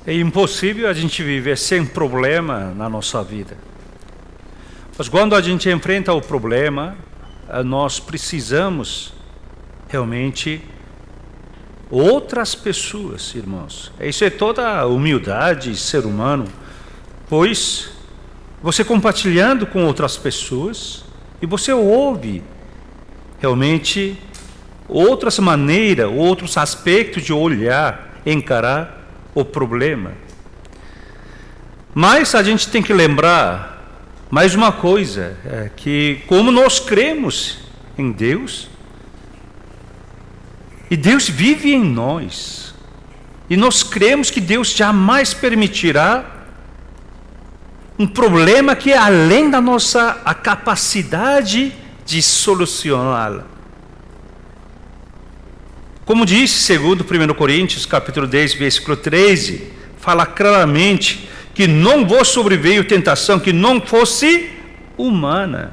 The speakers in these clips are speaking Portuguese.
É impossível a gente viver sem problema na nossa vida. Mas quando a gente enfrenta o problema, nós precisamos realmente outras pessoas, irmãos. Isso é toda a humildade de ser humano, pois você compartilhando com outras pessoas e você ouve realmente outras maneiras, outros aspectos de olhar, encarar o problema. Mas a gente tem que lembrar mais uma coisa, que como nós cremos em Deus, e Deus vive em nós, e nós cremos que Deus jamais permitirá um problema que é além da nossa a capacidade de solucioná-la. Como diz, segundo 1 Coríntios, capítulo 10, versículo 13, fala claramente que não vos sobreveio tentação que não fosse humana,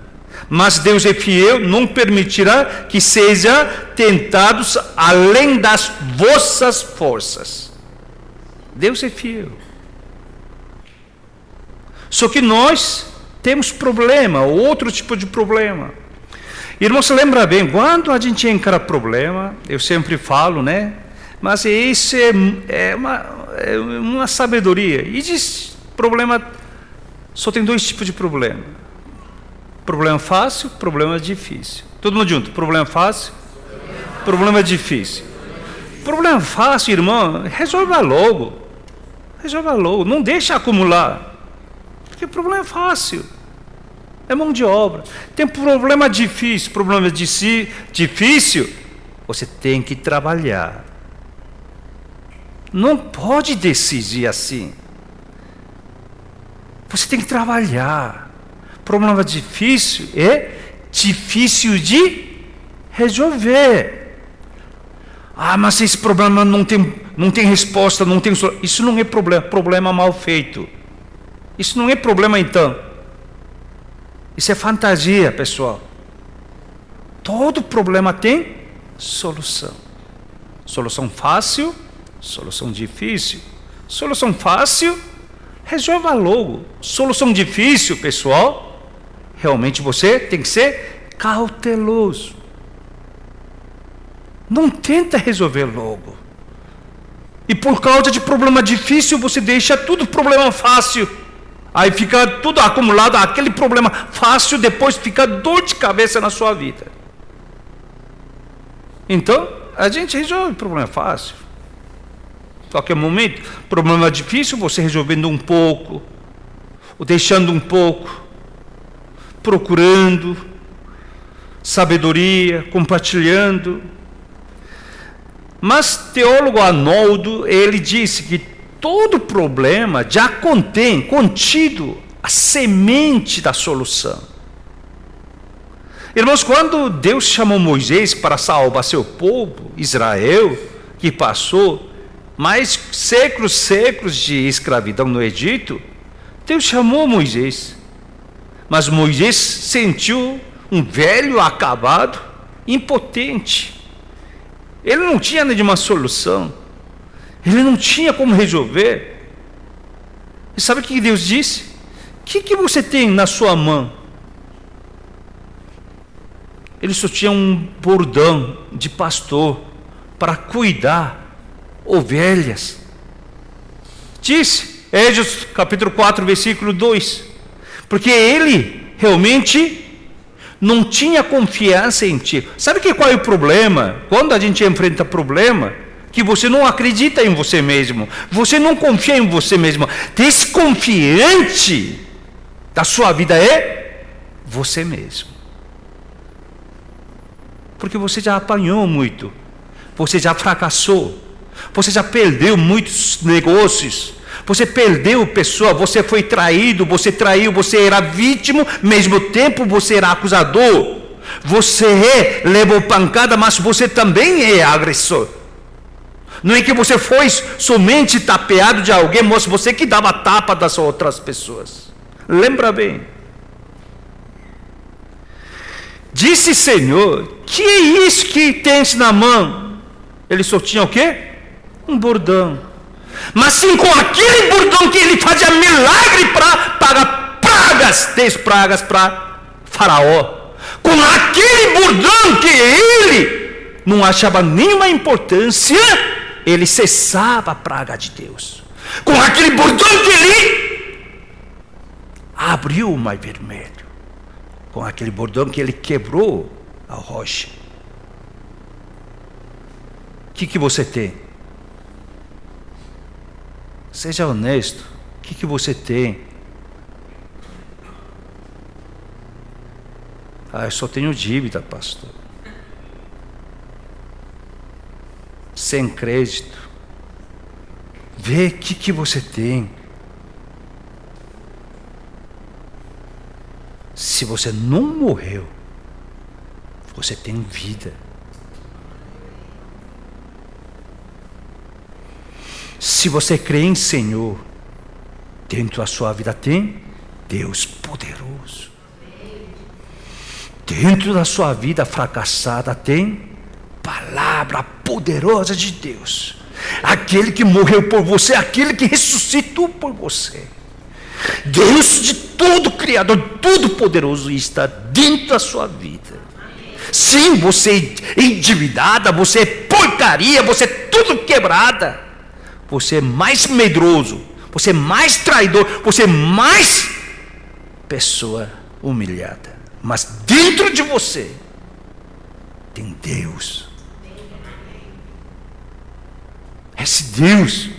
mas Deus é fiel, não permitirá que sejam tentados além das vossas forças. Deus é fiel. Só que nós temos problema, outro tipo de problema. Irmão, se lembra bem, quando a gente encara problema, eu sempre falo, né? Mas isso é uma sabedoria. E diz problema, só tem dois tipos de problema. Problema fácil, problema difícil. Todo mundo junto, problema fácil, problema difícil. Problema fácil, irmão, resolva logo. Resolva logo, não deixa acumular. Porque problema é fácil. É mão de obra. Tem problema difícil. Problema difícil, você tem que trabalhar. Não pode decidir assim. Você tem que trabalhar. Problema difícil é difícil de resolver. Mas esse problema não tem resposta, não tem solução. Isso não é problema mal feito. Isso não é problema então. Isso é fantasia, pessoal. Todo problema tem solução. Solução fácil, solução difícil. Solução fácil, resolva logo. Solução difícil, pessoal, realmente você tem que ser cauteloso. Não tenta resolver logo. E por causa de problema difícil, você deixa tudo problema fácil. Aí fica tudo acumulado, aquele problema fácil, depois fica dor de cabeça na sua vida. Então, a gente resolve problema fácil. Qualquer momento, problema difícil, você resolvendo um pouco, ou deixando um pouco, procurando sabedoria, compartilhando. Mas teólogo Arnoldo, ele disse que todo problema já contém, contido, a semente da solução. Irmãos, quando Deus chamou Moisés para salvar seu povo, Israel, que passou mais séculos de escravidão no Egito, Deus chamou Moisés. Mas Moisés sentiu um velho acabado, impotente. Ele não tinha nenhuma solução. Ele não tinha como resolver. E sabe o que Deus disse? O que você tem na sua mão? Ele só tinha um bordão de pastor para cuidar ovelhas. Disse, Êxodo capítulo 4, versículo 2. Porque ele realmente não tinha confiança em ti. Sabe qual é o problema? Quando a gente enfrenta problema, que você não acredita em você mesmo, você não confia em você mesmo, desconfiante da sua vida é você mesmo, porque você já apanhou muito, você já fracassou, você já perdeu muitos negócios, você perdeu pessoa, você foi traído, você traiu, você era vítima, ao mesmo tempo você era acusador, você levou pancada, mas você também é agressor. Não é que você foi somente tapeado de alguém, mas você que dava tapa das outras pessoas. Lembra bem. Disse Senhor, que é isso que tens na mão? Ele só tinha o quê? Um bordão. mas sim com aquele bordão que ele fazia milagre para pagar pragas, 10 pragas para Faraó. Com aquele bordão que ele não achava nenhuma importância, ele cessava a praga de Deus. Com aquele bordão que ele abriu o Mar Vermelho. Com aquele bordão que ele quebrou a rocha. O que você tem? Seja honesto. O que você tem? Eu só tenho dívida, pastor. Sem crédito. Vê o que você tem. Se você não morreu, você tem vida. Se você crê em Senhor, dentro da sua vida tem Deus poderoso. Dentro da sua vida fracassada tem palavra poderosa de Deus. Aquele que morreu por você, aquele que ressuscitou por você. Deus de todo Criador, todo poderoso está dentro da sua vida. Sim, você é endividada, você é porcaria, você é tudo quebrada. Você é mais medroso, você é mais traidor, você é mais pessoa humilhada. Mas dentro de você tem Deus. Esse Deus.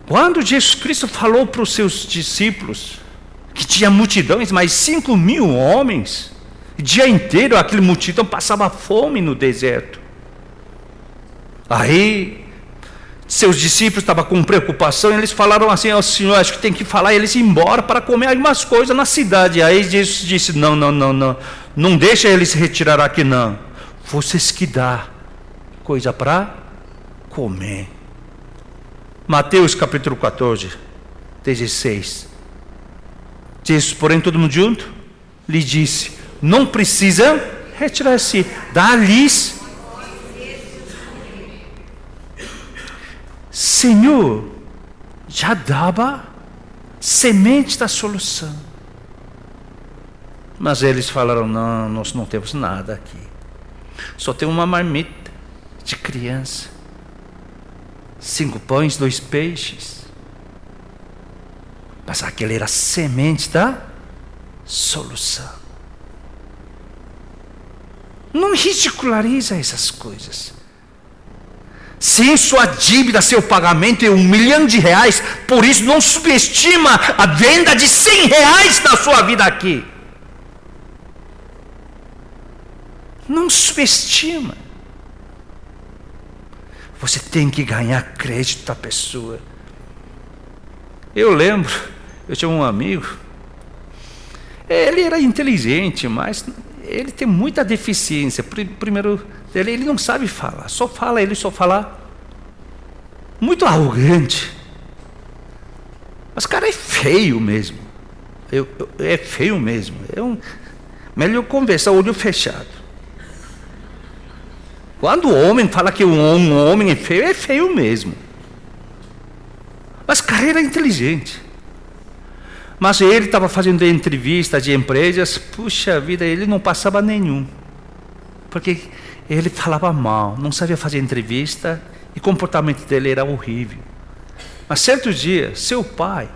Quando Jesus Cristo falou para os seus discípulos que tinha multidões, mais 5.000 homens, o dia inteiro aquele multidão passava fome no deserto. Aí seus discípulos estavam com preocupação e eles falaram assim: ó Senhor, acho que tem que falar eles ir embora para comer algumas coisas na cidade. Aí Jesus disse: não deixa eles se retirar aqui não. Vocês que dá coisa para comer. Mateus capítulo 14, 16. Jesus, porém, todo mundo junto, lhe disse: não precisa retirar-se, dá-lhes. Senhor, já dava semente da solução. Mas eles falaram: não, nós não temos nada aqui. Só tem uma marmita de criança. 5 pães, 2 peixes. Mas aquele era a semente da solução. Não ridiculariza essas coisas. Sim, sua dívida, seu pagamento é R$1 milhão, por isso não subestima a venda de R$100 na sua vida aqui. Não subestima. Você tem que ganhar crédito da pessoa. Eu lembro, eu tinha um amigo, ele era inteligente, mas ele tem muita deficiência. Primeiro, ele não sabe falar, ele só fala muito arrogante. Mas cara é feio mesmo. É feio mesmo. Melhor conversar olho fechado. Quando o homem fala que um homem é feio mesmo. Mas cara era inteligente. Mas ele estava fazendo entrevista de empresas, puxa vida, ele não passava nenhum. Porque ele falava mal, não sabia fazer entrevista e o comportamento dele era horrível. Mas certo dia, seu pai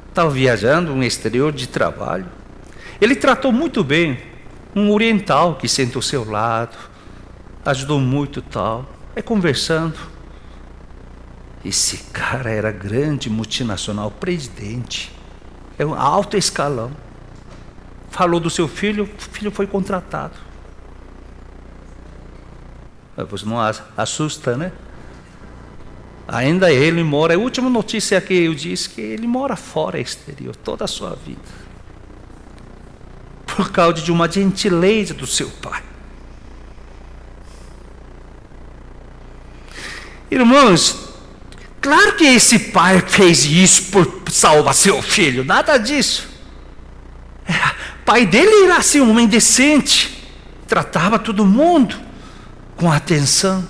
estava viajando no exterior de trabalho. Ele tratou muito bem um oriental que sentou ao seu lado, ajudou muito tal. Aí conversando, esse cara era grande multinacional, presidente, é um alto escalão. Falou do seu filho, o filho foi contratado. Você não assusta, né? Ainda ele mora, a última notícia que eu disse que ele mora fora, exterior, toda a sua vida. Por causa de uma gentileza do seu pai. Irmãos, claro que esse pai fez isso por salvar seu filho, nada disso. O pai dele era assim, um homem decente, tratava todo mundo com atenção.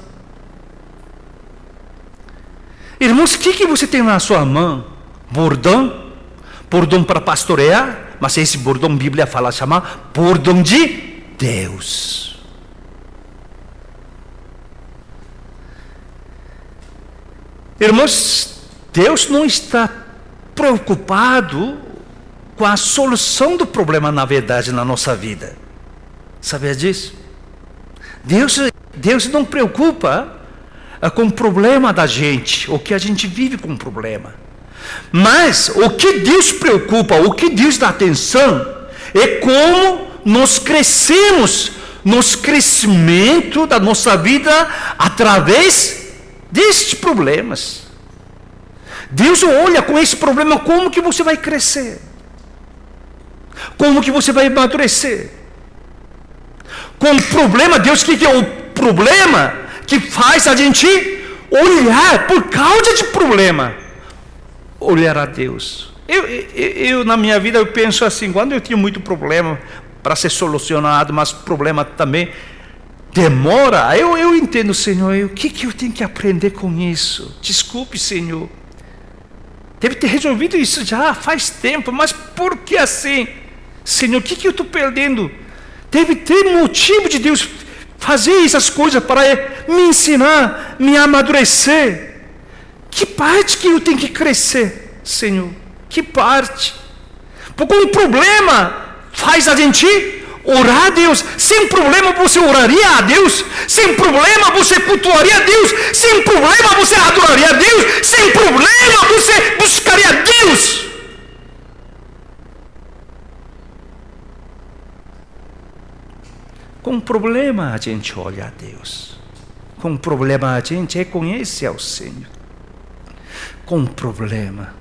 Irmãos, o que você tem na sua mão? Bordão? Bordão para pastorear? Mas esse bordão, a Bíblia fala, chama bordão de Deus. Irmãos, Deus não está preocupado com a solução do problema, na verdade, na nossa vida. Sabia disso? Deus não preocupa com o problema da gente, o que a gente vive com problema. Mas o que Deus preocupa, o que Deus dá atenção, é como nós crescemos, nos crescimento da nossa vida através destes problemas. Deus olha com esse problema como que você vai crescer, como que você vai amadurecer. Com o problema, Deus, o que é o problema que faz a gente olhar por causa de problema? Olhar a Deus. Eu na minha vida, eu penso assim, quando eu tinha muito problema para ser solucionado, mas problema também demora, eu entendo, Senhor, o que eu tenho que aprender com isso? Desculpe, Senhor. Deve ter resolvido isso já faz tempo, mas por que assim? Senhor, o que eu estou perdendo? Deve ter motivo de Deus fazer essas coisas para me ensinar, me amadurecer. Que parte que eu tenho que crescer, Senhor? Que parte? Porque um problema faz a gente orar a Deus. Sem problema você oraria a Deus. Sem problema você cultuaria a Deus. Sem problema você adoraria a Deus. Sem problema você buscaria a Deus. Com problema a gente olha a Deus. Com problema a gente reconhece ao Senhor. Com problema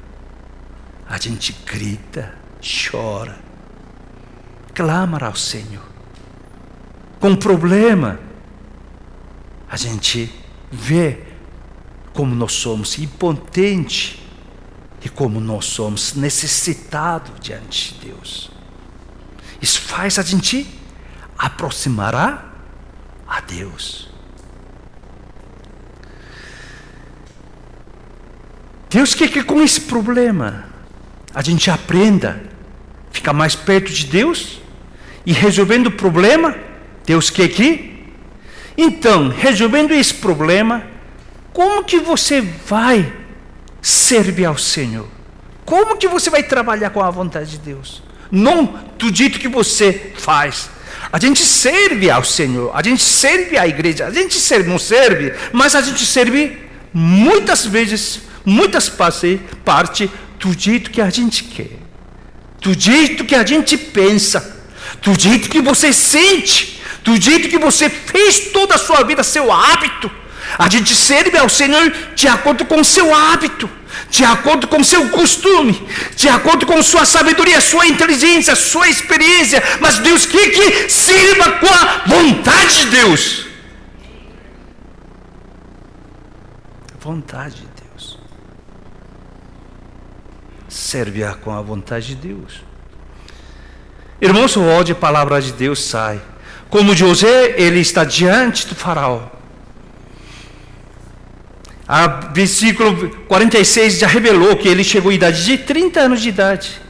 a gente grita, chora, clama ao Senhor. Com problema a gente vê como nós somos impotentes e como nós somos necessitados diante de Deus. Isso faz a gente aproximará a Deus. Deus quer que com esse problema a gente aprenda, ficar mais perto de Deus e resolvendo o problema, Deus quer que. Então, resolvendo esse problema, como que você vai servir ao Senhor? Como que você vai trabalhar com a vontade de Deus? Não do jeito que você faz. A gente serve ao Senhor, a gente serve à igreja, a gente serve, não serve, mas a gente serve muitas vezes, muitas partes do jeito que a gente quer, do jeito que a gente pensa, do jeito que você sente, do jeito que você fez toda a sua vida, seu hábito. A gente serve ao Senhor de acordo com o seu hábito, de acordo com o seu costume, de acordo com sua sabedoria, sua inteligência, sua experiência. Mas Deus quer que sirva com a vontade de Deus. Vontade de Deus. Serve com a vontade de Deus. Irmãos, hoje a palavra de Deus sai. Como José, ele está diante do faraó. A versículo 46 já revelou que ele chegou à idade de 30 anos de idade.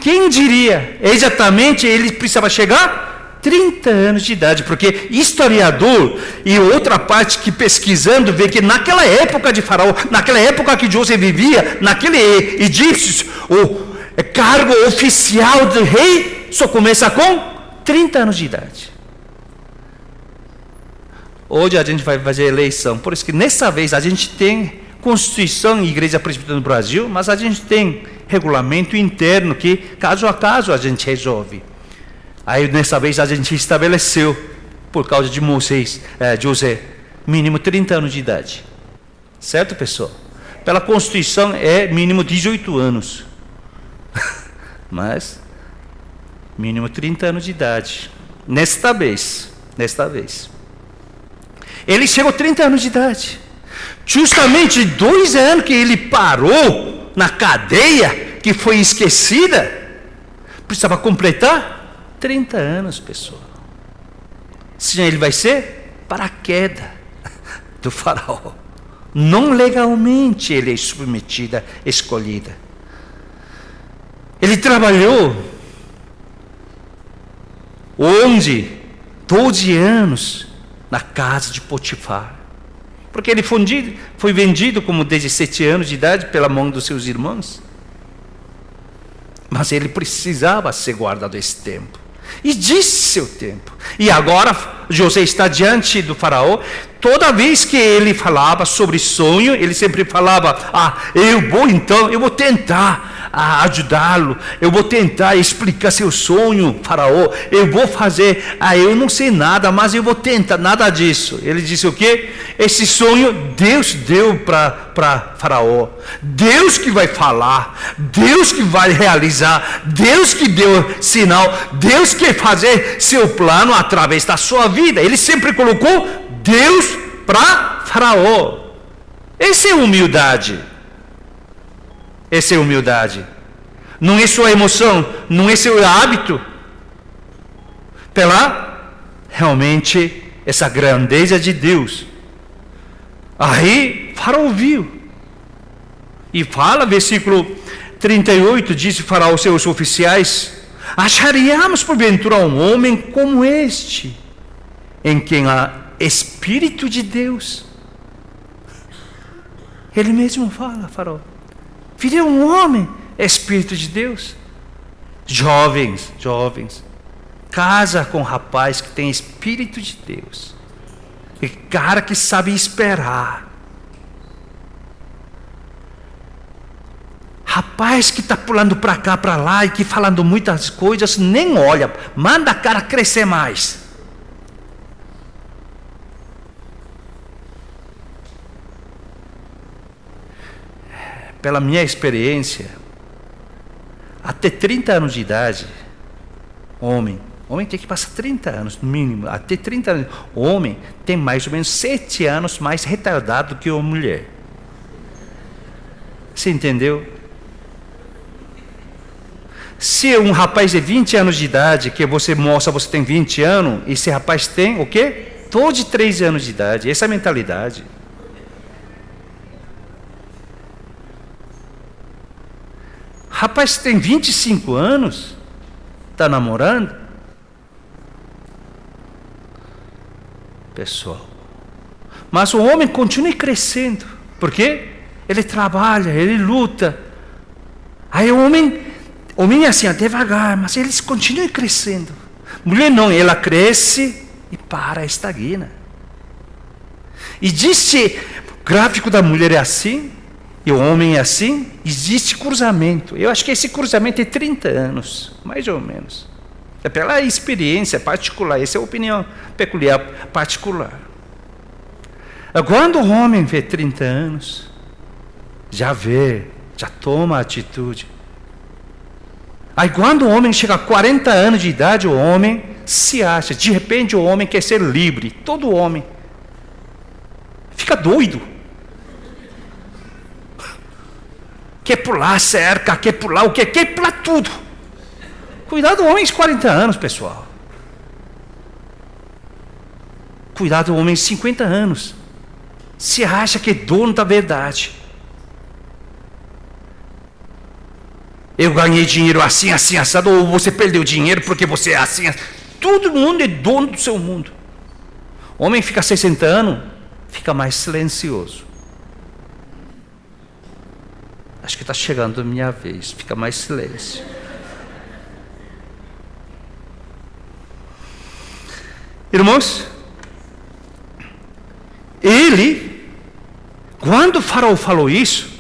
Quem diria? Exatamente, ele precisava chegar 30 anos de idade, porque historiador e outra parte que pesquisando vê que naquela época de Faraó, naquela época que José vivia, naquele egípcio, o cargo oficial do rei só começa com 30 anos de idade. Hoje a gente vai fazer eleição, por isso que nessa vez a gente tem Constituição e Igreja Presbiteriana do Brasil, mas a gente tem regulamento interno que caso a caso a gente resolve. Aí nessa vez a gente estabeleceu, por causa de José, mínimo 30 anos de idade. Certo, pessoal? Pela Constituição é mínimo 18 anos. Mas mínimo 30 anos de idade. Nesta vez. Ele chegou a 30 anos de idade. Justamente 2 anos que ele parou na cadeia, que foi esquecida, precisava completar 30 anos, pessoal. Senão ele vai ser paraquedas do faraó. Não legalmente ele é submetida, escolhida. Ele trabalhou 12 anos na casa de Potifar. Porque ele foi vendido como 17 anos de idade pela mão dos seus irmãos. Mas ele precisava ser guardado esse tempo. E disse seu tempo. E agora José está diante do faraó. Toda vez que ele falava sobre sonho, ele sempre falava: eu vou tentar ajudá-lo, eu vou tentar explicar seu sonho, faraó, eu vou fazer, eu não sei nada, mas eu vou tentar. Nada disso. Ele disse o quê? Esse sonho Deus deu para faraó, Deus que vai falar, Deus que vai realizar, Deus que deu sinal, Deus que vai fazer seu plano através da sua vida. Ele sempre colocou Deus para faraó. Essa é humildade. Essa é humildade. Não é sua emoção, não é seu hábito. Pela realmente essa grandeza de Deus. Aí faraó viu. E fala, versículo 38, disse faraó aos seus oficiais: acharíamos porventura um homem como este, em quem há Espírito de Deus? Ele mesmo fala, faraó: viria um homem, Espírito de Deus? Jovens, casa com um rapaz que tem Espírito de Deus, e cara que sabe esperar, rapaz que está pulando para cá, para lá, e que falando muitas coisas, nem olha, manda a cara crescer mais. Pela minha experiência, até 30 anos de idade, homem tem que passar 30 anos, no mínimo, até 30 anos, homem tem mais ou menos 7 anos mais retardado que uma mulher. Você entendeu? Se um rapaz de 20 anos de idade, que você mostra, você tem 20 anos, e esse rapaz tem o quê? Todo de 13 anos de idade, essa é a mentalidade. Rapaz tem 25 anos, está namorando. Pessoal, mas o homem continua crescendo. Por quê? Ele trabalha, ele luta. Aí o homem é assim, devagar, mas eles continuam crescendo. Mulher não, ela cresce e estagna. E disse, o gráfico da mulher é assim, e o homem é assim, existe cruzamento. Eu acho que esse cruzamento é 30 anos, mais ou menos. É pela experiência particular, essa é a opinião peculiar, particular. Quando o homem vê 30 anos, já toma atitude. Aí quando o homem chega a 40 anos de idade, o homem se acha, de repente o homem quer ser livre, todo homem. Fica doido. Quer pular cerca, quer pular o quê? Quer pular tudo. Cuidado, homens de 40 anos, pessoal. Cuidado, homens de 50 anos. Se acha que é dono da verdade. Eu ganhei dinheiro assim, assim, assado, ou você perdeu dinheiro porque você é assim, assim. Todo mundo é dono do seu mundo. Homem fica 60 anos, fica mais silencioso. Acho que está chegando a minha vez, fica mais silêncio. Irmãos, quando o faraó falou isso,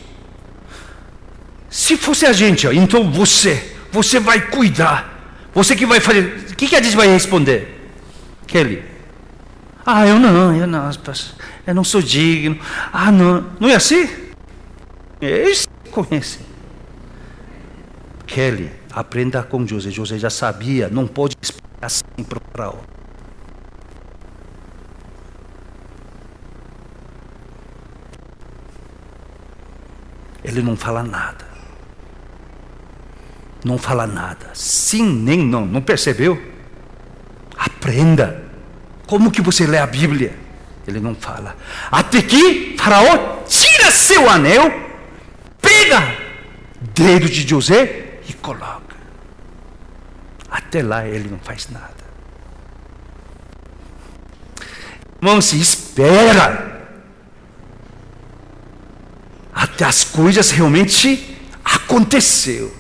se fosse a gente, então você vai cuidar, você que vai fazer, o que a gente vai responder? Kelly, eu não sou digno, não é assim? Eles conhecem. Kelly, aprenda com José. José já sabia, não pode explicar assim para o faraó. Ele não fala nada. Não fala nada. Sim, nem não. Não percebeu? Aprenda. Como que você lê a Bíblia? Ele não fala. Até que Faraó tira seu anel, pega dedo de José e coloca. Até lá ele não faz nada. Irmãos, espera até as coisas realmente aconteceu.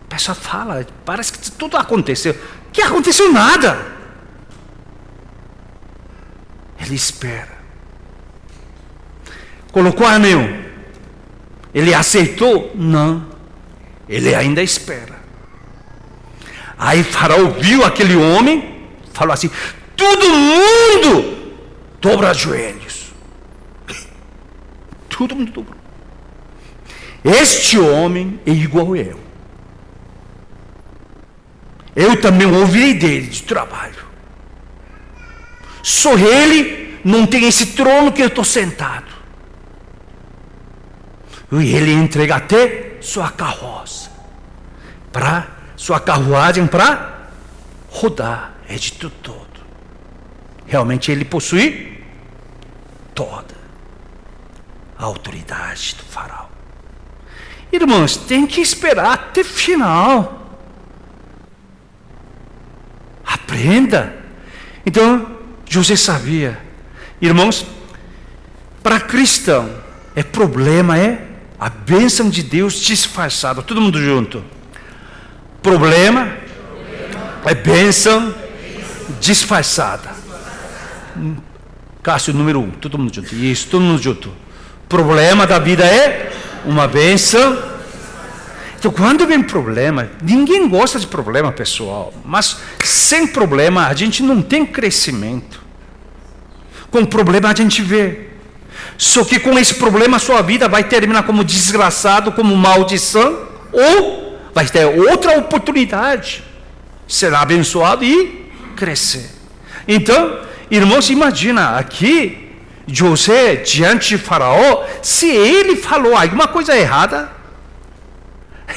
A pessoa fala, parece que tudo aconteceu. Que aconteceu nada. Ele espera. Colocou o anel. Ele aceitou? Não. Ele ainda espera. Aí Faraó viu aquele homem, falou assim: todo mundo dobra os joelhos. Todo mundo dobrou. Este homem é igual a eu. Eu também ouvirei dele de trabalho. Só ele não tem esse trono que eu estou sentado. E ele entrega até sua carroça, sua carruagem para rodar, é de tudo todo. Realmente ele possui toda a autoridade do faraó. Irmãos, tem que esperar até o final. Aprenda. Então, José sabia. Irmãos, para cristão, problema é a bênção de Deus disfarçada. Todo mundo junto. Problema é bênção disfarçada. Cássio, número 1. Todo mundo junto. Isso, todo mundo junto. Problema da vida é uma bênção. Então, quando vem problema, ninguém gosta de problema, pessoal. Mas sem problema, a gente não tem crescimento. Com problema, a gente vê. Só que com esse problema, a sua vida vai terminar como desgraçado, como maldição, ou vai ter outra oportunidade. Será abençoado e crescer. Então, irmãos, imagina aqui, José, diante de Faraó, se ele falou alguma coisa errada,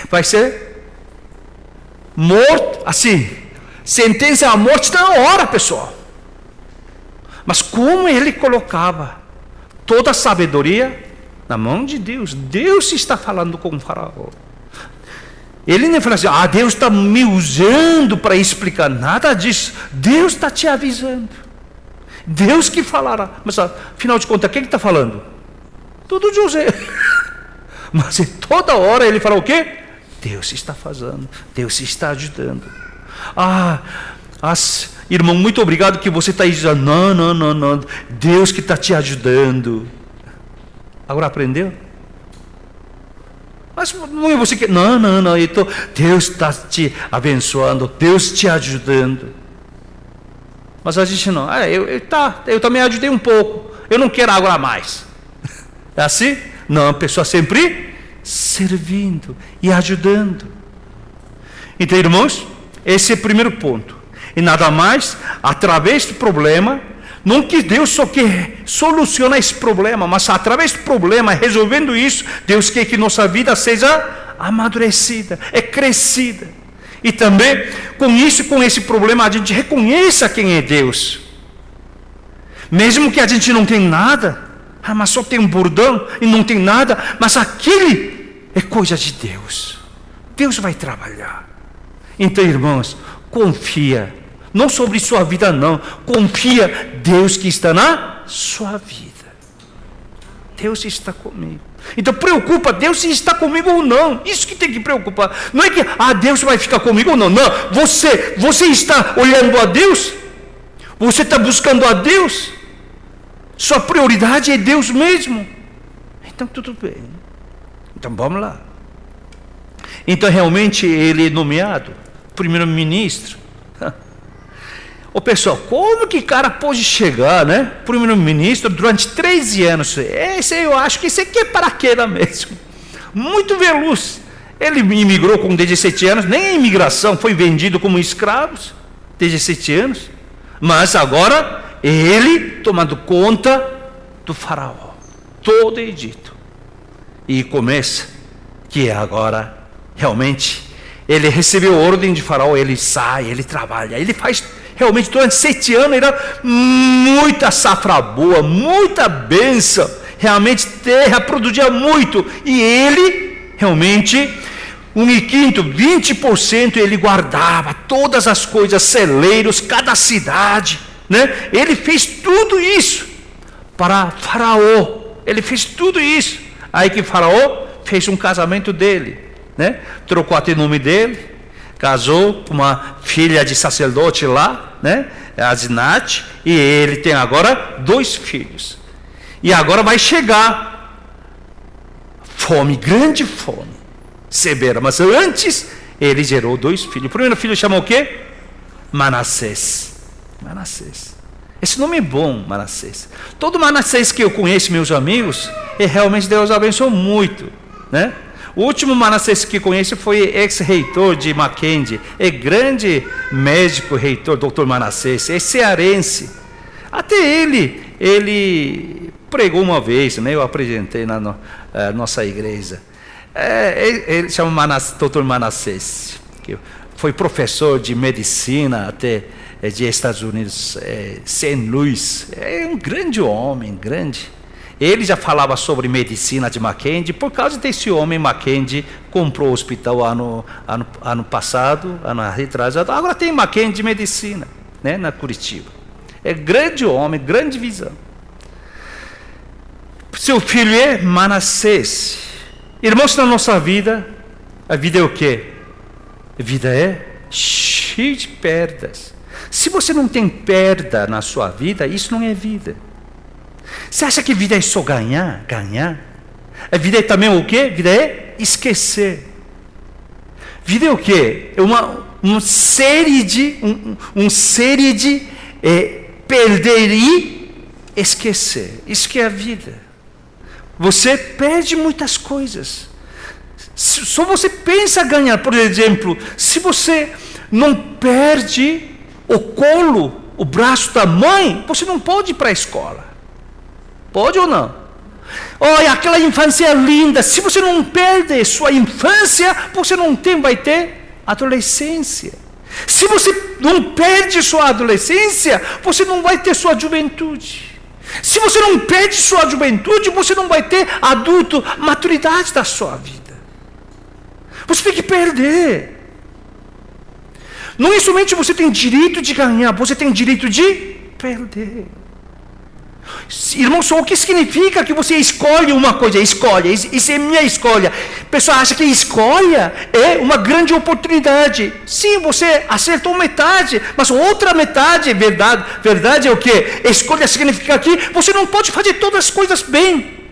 vai ser morto, assim, sentença à morte na hora, pessoal. Mas como ele colocava toda a sabedoria na mão de Deus. Deus está falando com o faraó. Ele nem fala assim: Deus está me usando para explicar. Nada disso. Deus está te avisando. Deus que falará. Mas afinal de contas, quem está falando? Tudo José. Mas toda hora ele fala o quê? Deus está fazendo, Deus está ajudando. Irmão, muito obrigado que você está dizendo, não, Deus que está te ajudando. Agora aprendeu? Mas não é você que, não, Deus está te abençoando, Deus te ajudando. Mas a gente não, eu também ajudei um pouco, eu não quero agora mais. É assim? Não, a pessoa sempre servindo e ajudando. Então, irmãos, esse é o primeiro ponto. E nada mais, através do problema, não que Deus só quer solucionar esse problema, mas através do problema, resolvendo isso, Deus quer que nossa vida seja amadurecida, crescida. E também, com isso, com esse problema, a gente reconheça quem é Deus. Mesmo que a gente não tenha nada, mas só tem um bordão e não tem nada, mas aquele é coisa de Deus. Deus vai trabalhar. Então, irmãos, confia. Não sobre sua vida, não. Confia Deus que está na sua vida. Deus está comigo. Então preocupa Deus se está comigo ou não. Isso que tem que preocupar. Não é que Deus vai ficar comigo ou não. Não. Você está olhando a Deus? Você está buscando a Deus? Sua prioridade é Deus mesmo. Então tudo bem. Então vamos lá. Então realmente ele é nomeado primeiro-ministro. Pessoal, como que cara pode chegar, né? Primeiro-ministro durante 13 anos? Eu acho que isso aqui é paraquedas mesmo. Muito veloz. Ele imigrou com 17 anos, nem a imigração, foi vendido como escravos, 17 anos. Mas agora, ele tomando conta do faraó, todo o Egito. E começa que agora, realmente, ele recebeu ordem de Faraó, ele sai, ele trabalha, ele faz realmente durante 7 anos, era muita safra boa, muita bênção, realmente terra produzia muito, e ele realmente 1/5, 20% ele guardava todas as coisas, celeiros, cada cidade, né? Ele fez tudo isso para Faraó, ele fez tudo isso. Aí que Faraó fez um casamento dele, né? Trocou até o nome dele, casou com uma filha de sacerdote lá, né? Asenate, e ele tem agora 2 filhos. E agora vai chegar fome, grande fome, severa. Mas antes ele gerou 2 filhos. O primeiro filho chamou o quê? Manassés. Manassés. Esse nome é bom, Manassés. Todo Manassés que eu conheço, meus amigos, e realmente Deus abençoou muito, né? O último Manassés que conheço foi ex-reitor de Mackenzie, é grande médico reitor, Dr. Manassés, é cearense. Até ele pregou uma vez, né? Eu apresentei na nossa igreja. Ele chama Dr. Manassés, que foi professor de medicina até de Estados Unidos, St. Louis. É um grande homem, grande. Ele já falava sobre medicina de Mackenzie. Por causa desse homem, Mackenzie comprou o hospital ano passado, ano retrasado. Agora tem Mackenzie de medicina, né, na Curitiba. É grande homem, grande visão. Seu filho é Manassés. Irmãos, na nossa vida, a vida é o quê? A vida é cheia de perdas. Se você não tem perda na sua vida, isso não é vida. Você acha que vida é só ganhar? Ganhar? A vida é também o quê? Vida é esquecer. Vida é o quê? É uma série de perder e esquecer. Isso que é a vida. Você perde muitas coisas. Só você pensa ganhar. Por exemplo, se você não perde o colo, o braço da mãe, você não pode ir para a escola. Pode ou não? Olha, aquela infância linda. Se você não perde sua infância, você não vai ter adolescência. Se você não perde sua adolescência, você não vai ter sua juventude. Se você não perde sua juventude, você não vai ter adulto, maturidade da sua vida. Você tem que perder. Não é somente você tem direito de ganhar, você tem direito de perder. Irmão, só o que significa que você escolhe uma coisa? Escolhe, isso é minha escolha. A pessoa acha que escolha é uma grande oportunidade. Sim, você acertou metade, mas outra metade, verdade é o quê? Escolha significa que você não pode fazer todas as coisas bem.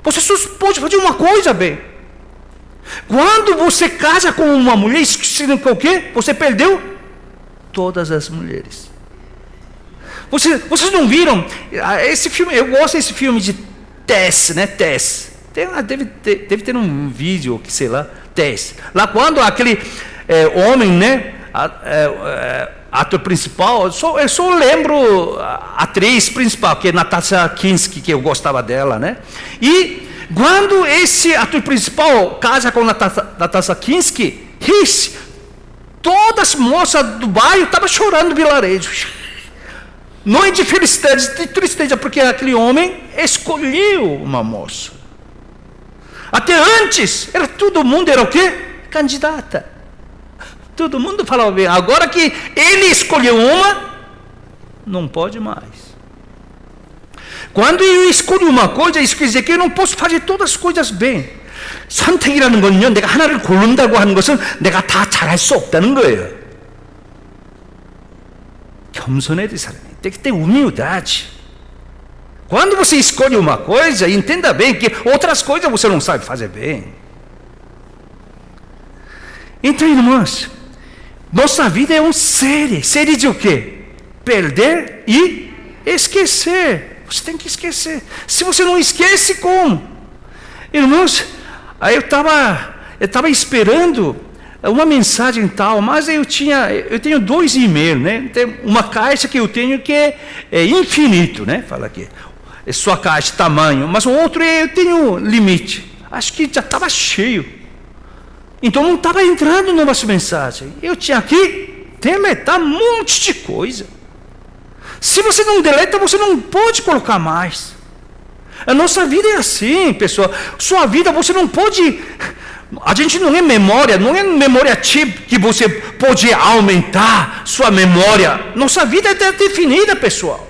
Você só pode fazer uma coisa bem. Quando você casa com uma mulher, isso significa o quê? Você perdeu todas as mulheres. Vocês não viram esse filme? Eu gosto desse filme de Tess, né? Tess. Deve ter um vídeo, que sei lá, Tess. Lá quando aquele homem, né? Ator principal, eu só lembro a atriz principal, que é Natasha Kinski, que eu gostava dela, né? E quando esse ator principal casa com Natasha Kinski, todas as moças do bairro estavam chorando no vilarejo. Não é de felicidade, de tristeza, porque aquele homem escolheu uma moça. Até antes, todo mundo era o quê? Candidata. Todo mundo falava bem. Agora que ele escolheu uma, não pode mais. Quando eu escolho uma coisa, isso quer dizer que eu não posso fazer todas as coisas bem. 선택이라는 건요, 내가 하나를 고른다고 하는 것은 내가 다 잘할 수 없다는 거예요. 겸손해야 될 사람이 tem que ter humildade. Quando você escolhe uma coisa, entenda bem que outras coisas você não sabe fazer bem. Então, irmãos, nossa vida é uma série de o quê? Perder e esquecer. Você tem que esquecer. Se você não esquece, como? Irmãos, aí eu estava esperando uma mensagem tal, mas eu tenho 2 e-mails, né? Tem uma caixa que eu tenho que é infinito, né? Fala aqui, é sua caixa, tamanho, mas o outro eu tenho limite. Acho que já estava cheio. Então não estava entrando novas mensagens. Eu tinha que deletar um monte de coisa. Se você não deleta, você não pode colocar mais. A nossa vida é assim, pessoal. Sua vida você não pode... A gente não é memória chip que você pode aumentar sua memória. Nossa vida é definida, pessoal.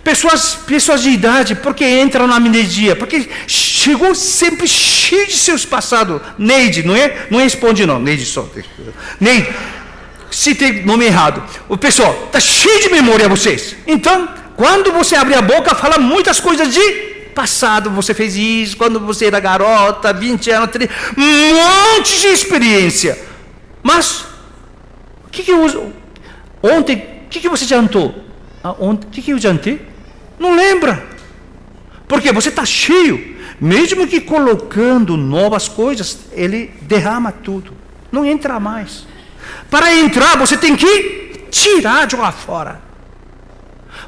Pessoas de idade, porque entram na amnesia? Porque chegou sempre cheio de seus passados. Neide, não é? Não responde não, Neide só. Neide, se tem nome errado. O pessoal, está cheio de memória vocês. Então, quando você abre a boca, fala muitas coisas de passado. Você fez isso, quando você era garota, 20 anos, 30, um monte de experiência. Mas, o que eu uso? Ontem, o que você jantou? Ontem, o que eu jantei? Não lembra. Porque você está cheio. Mesmo que colocando novas coisas, ele derrama tudo. Não entra mais. Para entrar, você tem que tirar, jogar fora.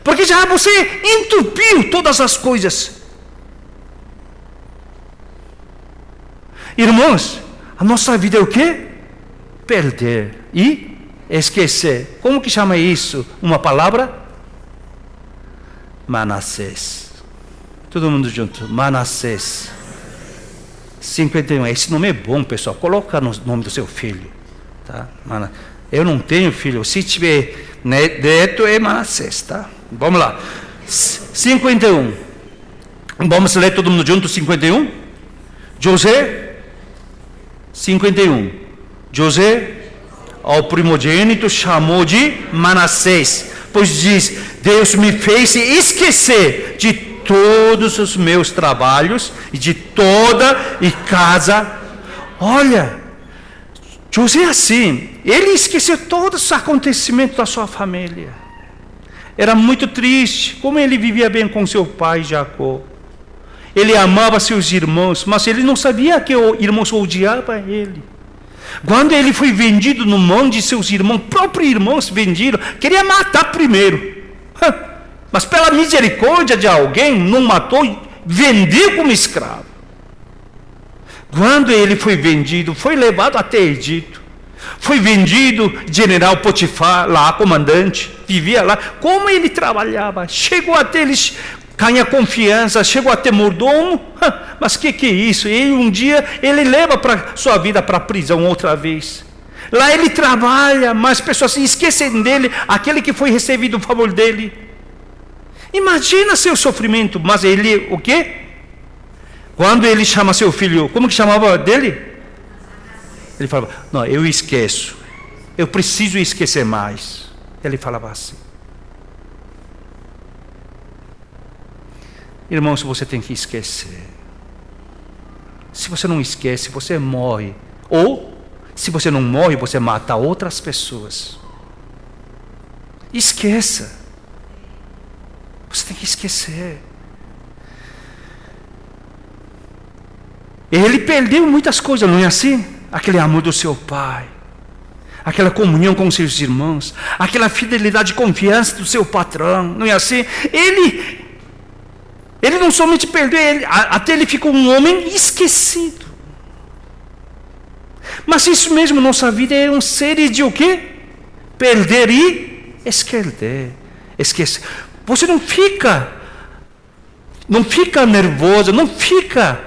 Porque já você entupiu todas as coisas. Irmãos, a nossa vida é o quê? Perder e esquecer. Como que chama isso? Uma palavra? Manassés. Todo mundo junto. Manassés. 51. Esse nome é bom, pessoal. Coloca no nome do seu filho. Tá? Eu não tenho filho. Se tiver neto, é Manassés. Tá? Vamos lá. 51. Vamos ler todo mundo junto. 51. José. 51. José, ao primogênito, chamou de Manassés. Pois diz: Deus me fez esquecer de todos os meus trabalhos e de toda e casa. Olha, José assim, ele esqueceu todos os acontecimentos da sua família. Era muito triste, como ele vivia bem com seu pai Jacó. Ele amava seus irmãos, mas ele não sabia que os irmãos odiavam ele. Quando ele foi vendido no mão de seus irmãos, próprios irmãos vendiram, queria matar primeiro. Mas pela misericórdia de alguém, não matou, vendeu como escravo. Quando ele foi vendido, foi levado até Egito. Foi vendido, general Potifar, lá, comandante, vivia lá. Como ele trabalhava, chegou até eles... ganha confiança, chegou a ter mordomo, mas que é isso? E um dia ele leva para sua vida para a prisão outra vez. Lá ele trabalha, mas pessoas se esquecem dele, aquele que foi recebido o favor dele. Imagina seu sofrimento, mas ele, o quê? Quando ele chama seu filho, como que chamava dele? Ele falava: não, eu esqueço, eu preciso esquecer mais. Ele falava assim. Irmãos, você tem que esquecer. Se você não esquece, você morre. Ou, se você não morre, você mata outras pessoas. Esqueça. Você tem que esquecer. Ele perdeu muitas coisas, não é assim? Aquele amor do seu pai, aquela comunhão com seus irmãos, aquela fidelidade e confiança do seu patrão, não é assim? Ele não somente perdeu, até ele ficou um homem esquecido. Mas isso mesmo, nossa vida é um série de o quê? Perder e esquecer. Você não fica nervosa, não fica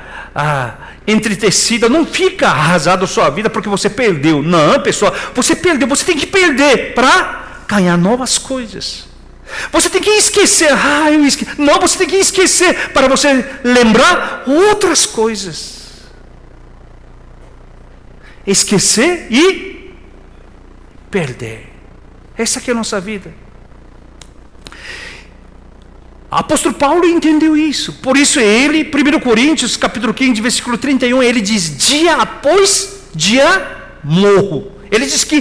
entretecida, não fica arrasado a sua vida porque você perdeu. Não, pessoal, você perdeu, você tem que perder para ganhar novas coisas. Você tem que esquecer. Não, você tem que esquecer para você lembrar outras coisas. Esquecer e perder. Essa aqui é a nossa vida. O apóstolo Paulo entendeu isso. Por isso ele, 1 Coríntios, capítulo 15, versículo 31, ele diz: dia após dia morro. Ele diz que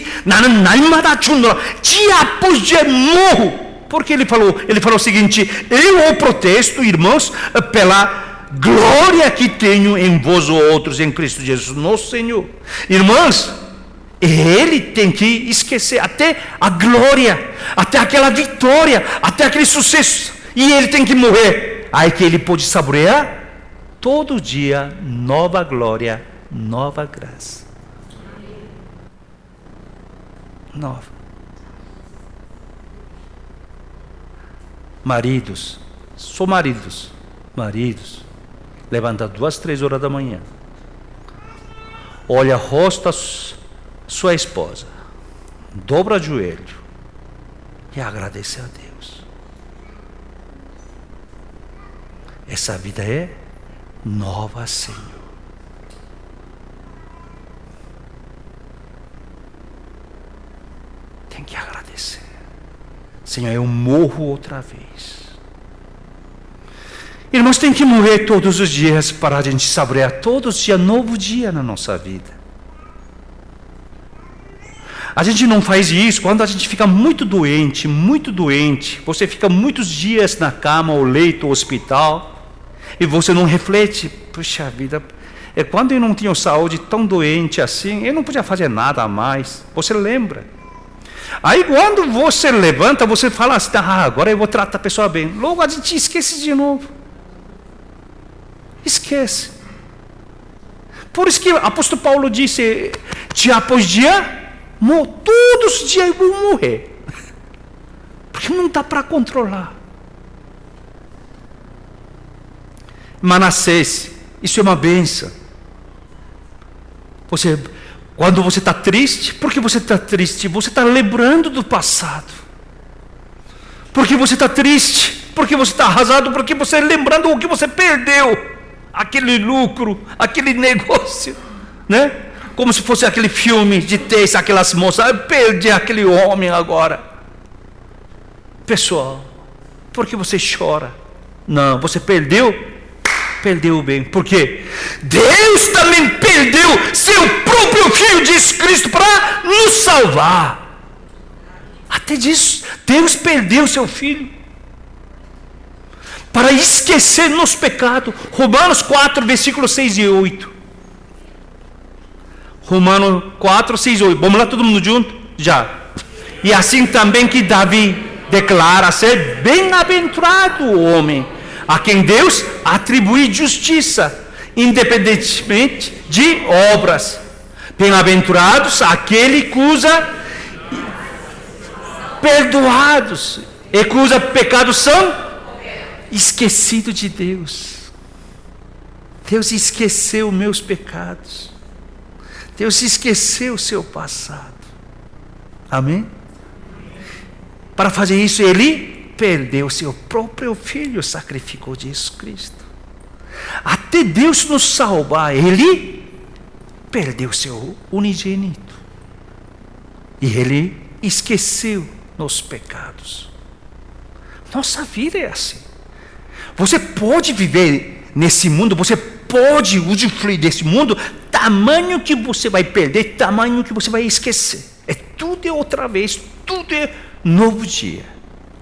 dia após dia morro. Porque ele falou o seguinte: eu o protesto, irmãos, pela glória que tenho em vós outros, em Cristo Jesus, nosso Senhor. Irmãos, ele tem que esquecer até a glória, até aquela vitória, até aquele sucesso. E ele tem que morrer. Aí que ele pode saborear todo dia nova glória nova graça. Nova. Maridos, só maridos, levanta 2, 3 horas da manhã, olha o rosto da sua esposa, dobra o joelho e agradece a Deus. Essa vida é nova, Senhor. Tem que agradecer. Senhor, eu morro outra vez. Irmãos, tem que morrer todos os dias para a gente saborear todos os dias novo dia na nossa vida. A gente não faz isso quando a gente fica muito doente, você fica muitos dias na cama, ou leito, ou hospital, e você não reflete, puxa vida, quando eu não tinha saúde tão doente assim, eu não podia fazer nada a mais. Você lembra? Aí quando você levanta, você fala assim, agora eu vou tratar a pessoa bem. Logo a gente esquece de novo. Esquece. Por isso que o apóstolo Paulo disse, dia após dia, todos os dias eu vou morrer. Porque não dá para controlar. Manassés, isso é uma bênção. Quando você está triste, por que você está triste? Você está lembrando do passado. Por que você está triste? Porque você está arrasado? Porque você está lembrando o que você perdeu. Aquele lucro, aquele negócio, né? Como se fosse aquele filme de texto, aquelas moças, eu perdi aquele homem agora. Pessoal, por que você chora? Não, você perdeu bem. Por quê? Deus também perdeu seu próprio Filho Jesus Cristo para nos salvar. Até disso, Deus perdeu seu Filho para esquecer nos pecados. Romanos 4, versículos 6 e 8. Romanos 4, 6 e 8. Vamos lá todo mundo junto? Já. E assim também que Davi declara ser bem-aventurado o homem a quem Deus atribui justiça, independentemente de obras. Bem-aventurados aquele cuja perdoados e cuja pecados são esquecidos de Deus. Deus esqueceu meus pecados. Deus esqueceu o seu passado. Amém? Para fazer isso, Ele perdeu seu próprio Filho, sacrificou Jesus Cristo. Até Deus nos salvar, Ele perdeu seu unigênito. E Ele esqueceu nos pecados. Nossa vida é assim. Você pode viver nesse mundo, você pode usufruir desse mundo, tamanho que você vai perder, tamanho que você vai esquecer. Tudo é outra vez, tudo é novo dia.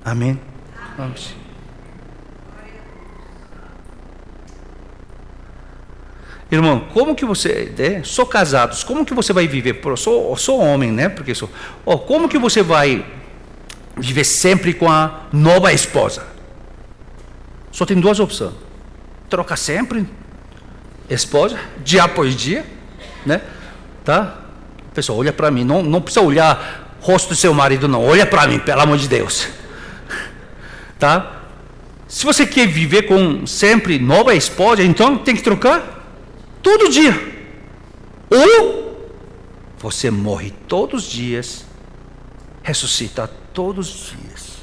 Amém? Vamos. Irmão, como que você, sou casados, como que você vai viver? Sou homem, né? Porque como que você vai viver sempre com a nova esposa? Só tem duas opções. Troca sempre esposa, dia após dia, né? Tá? Pessoal, olha para mim, não precisa olhar o rosto do seu marido, não. Olha para mim, pelo amor de Deus. Tá? Se você quer viver com sempre nova esposa, então tem que trocar todo dia. Ou você morre todos os dias, ressuscita todos os dias.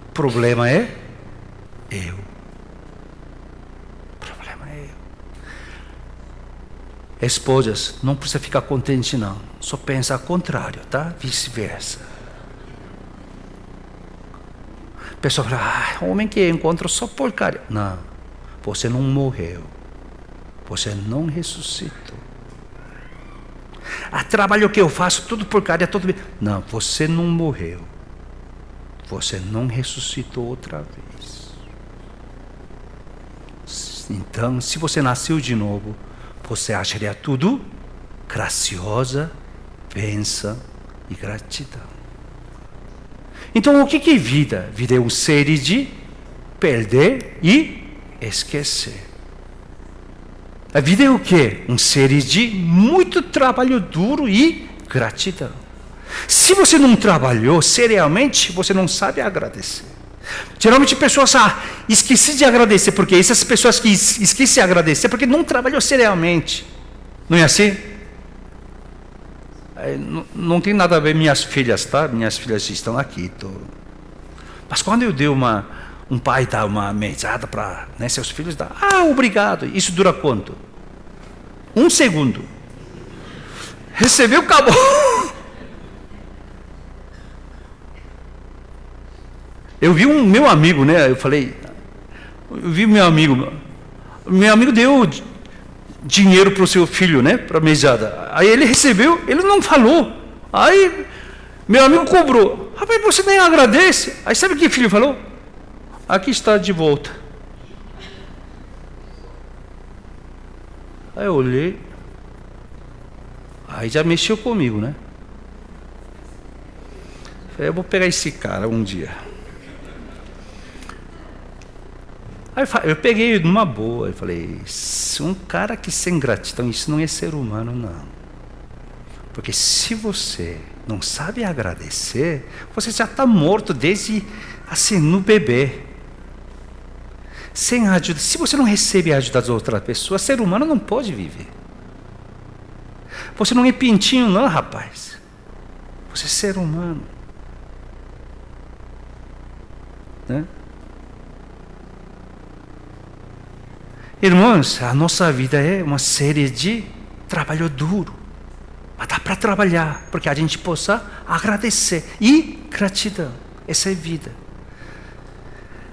O problema é eu. O problema é eu. Esposas, não precisa ficar contente não. Só pensa ao contrário, tá? Vice-versa. A pessoa fala, homem que encontra só porcaria. Não, você não morreu. Você não ressuscitou. Trabalho que eu faço, tudo porcaria, tudo bem. Não, você não morreu. Você não ressuscitou outra vez. Então, se você nasceu de novo, você acharia tudo graciosa, bênção e gratidão. Então, o que é vida? Vida é uma série de perder e esquecer. A vida é o quê? Uma série de muito trabalho duro e gratidão. Se você não trabalhou seriamente, você não sabe agradecer. Geralmente pessoas esquecem de agradecer, porque essas pessoas que esquecem de agradecer, porque não trabalhou seriamente. Não é assim? Não tem nada a ver minhas filhas, tá? Minhas filhas estão aqui. Mas quando eu dei um pai dá uma mesada para seus filhos, dá, obrigado. Isso dura quanto? 1 segundo. Recebeu, acabou. Eu vi um meu amigo, né? Eu vi meu amigo deu dinheiro para o seu filho, né? Para mesada. Aí ele recebeu, ele não falou. Aí meu amigo cobrou. Rapaz, você nem agradece. Aí sabe o que o filho falou? Aqui está de volta. Aí eu olhei. Aí já mexeu comigo, né? Falei, eu vou pegar esse cara um dia. Aí eu peguei numa boa, eu falei, um cara que sem gratidão, isso não é ser humano, não. Porque se você não sabe agradecer, você já está morto desde assim, no bebê. Sem ajuda, se você não recebe a ajuda das outras pessoas, ser humano não pode viver. Você não é pintinho, não, rapaz. Você é ser humano. Né? Irmãos, a nossa vida é uma série de trabalho duro. Mas dá para trabalhar, porque a gente possa agradecer. E gratidão. Essa é vida.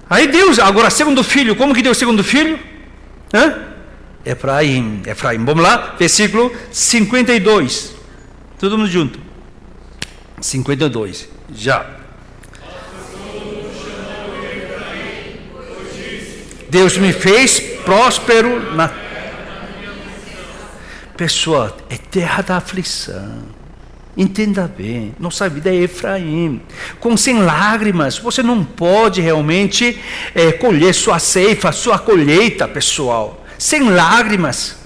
Aí Deus, agora segundo filho, como que deu o segundo filho? Efraim. Vamos lá, versículo 52. Todo mundo junto. 52. Já. Deus me fez próspero na... Pessoal, é terra da aflição. Entenda bem, nossa vida é Efraim. Sem lágrimas, você não pode realmente colher sua ceifa, sua colheita, pessoal. Sem lágrimas,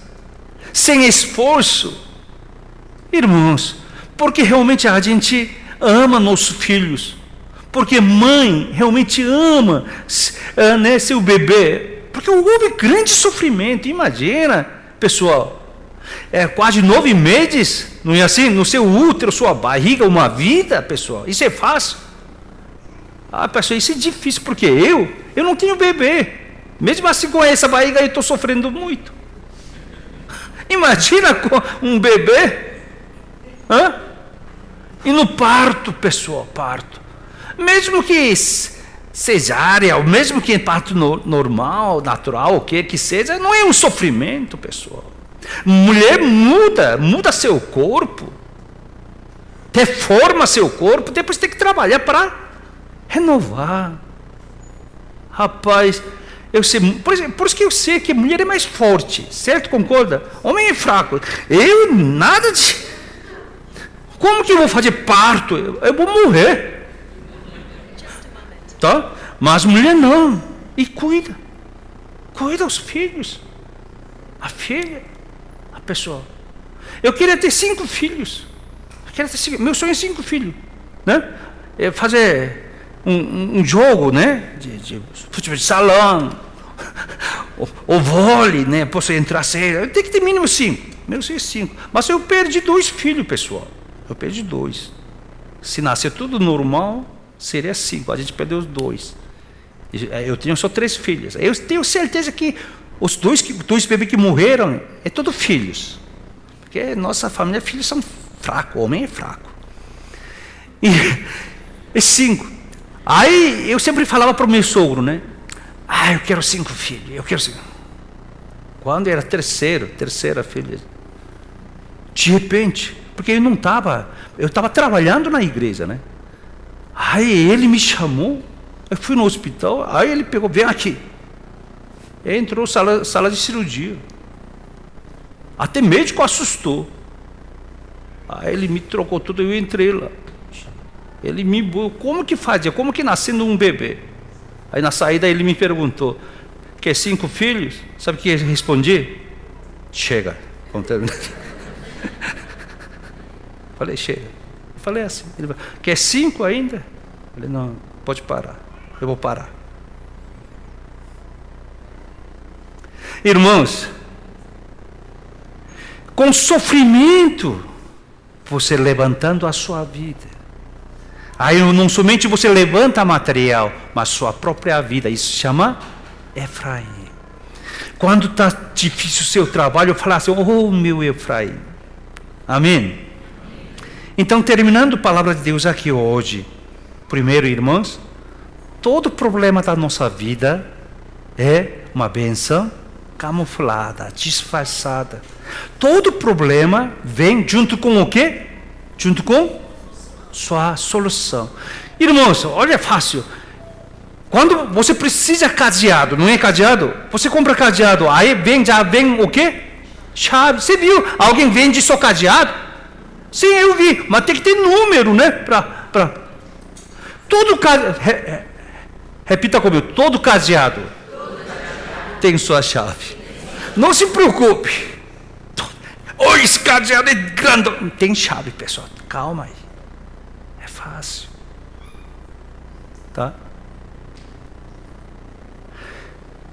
sem esforço. Irmãos, porque realmente a gente ama nossos filhos. Porque mãe realmente ama seu bebê. Porque houve grande sofrimento. Imagina, pessoal. Quase 9 meses, não é assim? No seu útero, sua barriga, uma vida, pessoal. Isso é fácil? Pessoal, isso é difícil, porque eu não tenho bebê. Mesmo assim, com essa barriga, eu estou sofrendo muito. Imagina com um bebê. E no parto, pessoal, parto. Mesmo que cesárea, ou mesmo que em parto normal, natural, o que seja, não é um sofrimento, pessoal. Mulher muda seu corpo, deforma seu corpo, depois tem que trabalhar para renovar. Rapaz, eu sei, por isso que eu sei que mulher é mais forte, certo? Concorda? Homem é fraco. Eu nada de... Como que eu vou fazer parto? Eu vou morrer. Tá? Mas mulher não. E cuida os filhos. A filha. Pessoal, eu queria ter 5 filhos. Meu sonho é 5 filhos, né? Fazer um jogo, né? De futebol de salão, ou vôlei, né? Posso entrar sério. Eu tenho que ter mínimo 5. Meu sonho é 5. Mas eu perdi 2 filhos, pessoal. Eu perdi 2. Se nascer tudo normal, seria 5. A gente perdeu os 2. Eu tenho só 3 filhas. Eu tenho certeza que os 2 bebês que morreram é todos filhos. Porque nossa família, filhos são fracos, homem é fraco. E 5. Aí eu sempre falava para o meu sogro, né? Eu quero 5 filhos, eu quero 5. Quando era terceira filha. De repente, porque eu estava trabalhando na igreja, né? Aí ele me chamou, eu fui no hospital, aí ele pegou, vem aqui. Entrou sala de cirurgia. Até médico assustou. Aí ele me trocou tudo, eu entrei lá. Ele como que fazia? Como que nascendo um bebê? Aí na saída ele me perguntou, Quer 5 filhos? Sabe o que eu respondi? Chega. Falei, chega. Falei assim. Ele falou, quer 5 ainda? Falei, não, pode parar. Eu vou parar. Irmãos, com sofrimento, você levantando a sua vida. Aí não somente você levanta material, mas sua própria vida. Isso se chama Efraim. Quando está difícil o seu trabalho, eu falo assim, oh meu Efraim. Amém? Então, terminando a palavra de Deus aqui hoje. Primeiro, irmãos, todo problema da nossa vida é uma bênção camuflada, disfarçada. Todo problema vem junto com o quê? Junto com sua solução. Irmãos, olha, fácil. Quando você precisa cadeado, não é cadeado? Você compra cadeado, aí já vem o quê? Chave. Você viu? Alguém vende só cadeado? Sim, eu vi. Mas tem que ter número, né? Todo cadeado. Repita comigo. Todo cadeado tem sua chave. Não se preocupe. Esse cadeado é grande. Tem chave, pessoal. Calma aí. É fácil. Tá?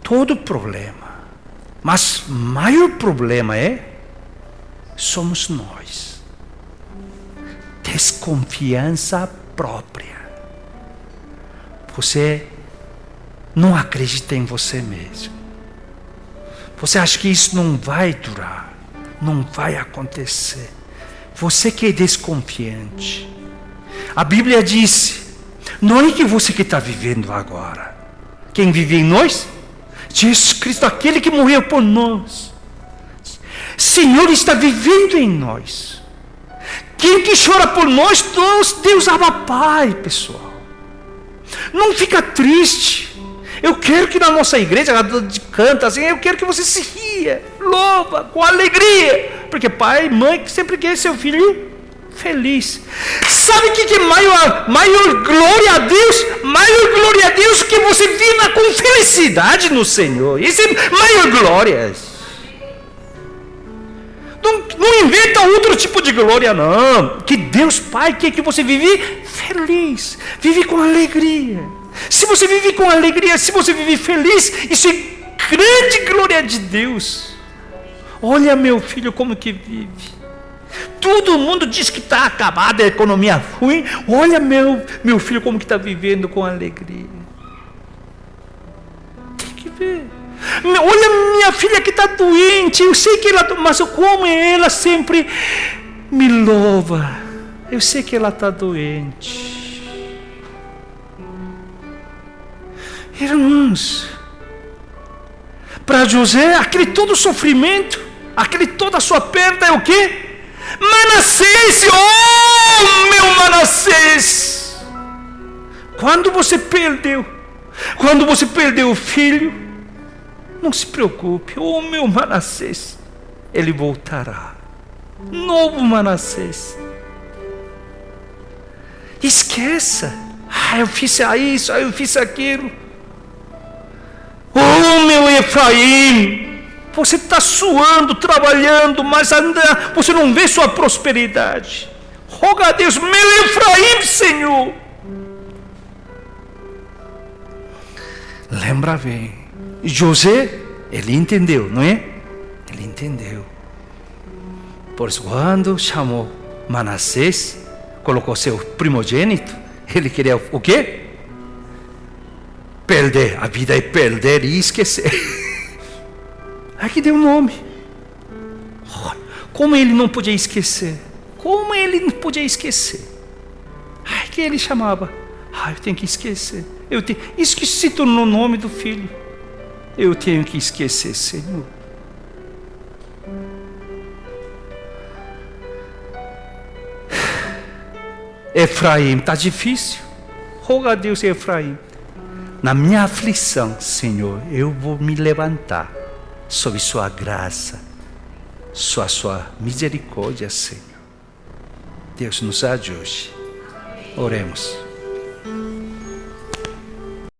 Todo problema. Mas o maior problema somos nós. Desconfiança própria. Você não acredita em você mesmo. Você acha que isso não vai durar. Não vai acontecer. Você que é desconfiante. A Bíblia diz, não é que você que está vivendo agora. Quem vive em nós? Jesus Cristo, aquele que morreu por nós. Senhor está vivendo em nós. Quem que chora por nós? Deus Abba Pai, pessoal. Não fica triste. Eu quero que na nossa igreja, canta assim, eu quero que você se ria, louva, com alegria. Porque pai e mãe sempre quer seu filho feliz. Sabe o que é maior glória a Deus? Maior glória a Deus que você viva com felicidade no Senhor. Isso é maior glória. Não inventa outro tipo de glória, não. Que Deus Pai quer que você vive feliz, vive com alegria. Se você vive com alegria, se você vive feliz, isso é grande glória de Deus. Olha meu filho como que vive. Todo mundo diz que está acabada a economia ruim. Olha meu filho como que está vivendo com alegria. Tem que ver. Olha minha filha que está doente. Eu sei que ela, mas como ela sempre me louva. Eu sei que ela está doente. Irmãos, para José, aquele todo sofrimento, aquele toda a sua perda é o quê? Manassés, oh meu Manassés! Quando você perdeu o filho, não se preocupe, oh meu Manassés, ele voltará, novo Manassés. Esqueça, eu fiz isso, eu fiz aquilo. Oh meu Efraim, você está suando, trabalhando, mas ainda você não vê sua prosperidade. Roga a Deus, meu Efraim, Senhor. Lembra bem, José, ele entendeu, não é? Ele entendeu. Por isso, quando chamou Manassés, colocou seu primogênito, ele queria o quê? Perder, a vida é perder e esquecer. Aqui deu um nome. Como ele não podia esquecer? Como ele não podia esquecer? Que ele chamava. Eu tenho que esquecer. Isso que se tornou o nome do filho. Eu tenho que esquecer, Senhor. Efraim, está difícil. Roga a Deus, Efraim. Na minha aflição, Senhor, eu vou me levantar sob sua graça, sua misericórdia, Senhor. Deus nos ajude. Oremos.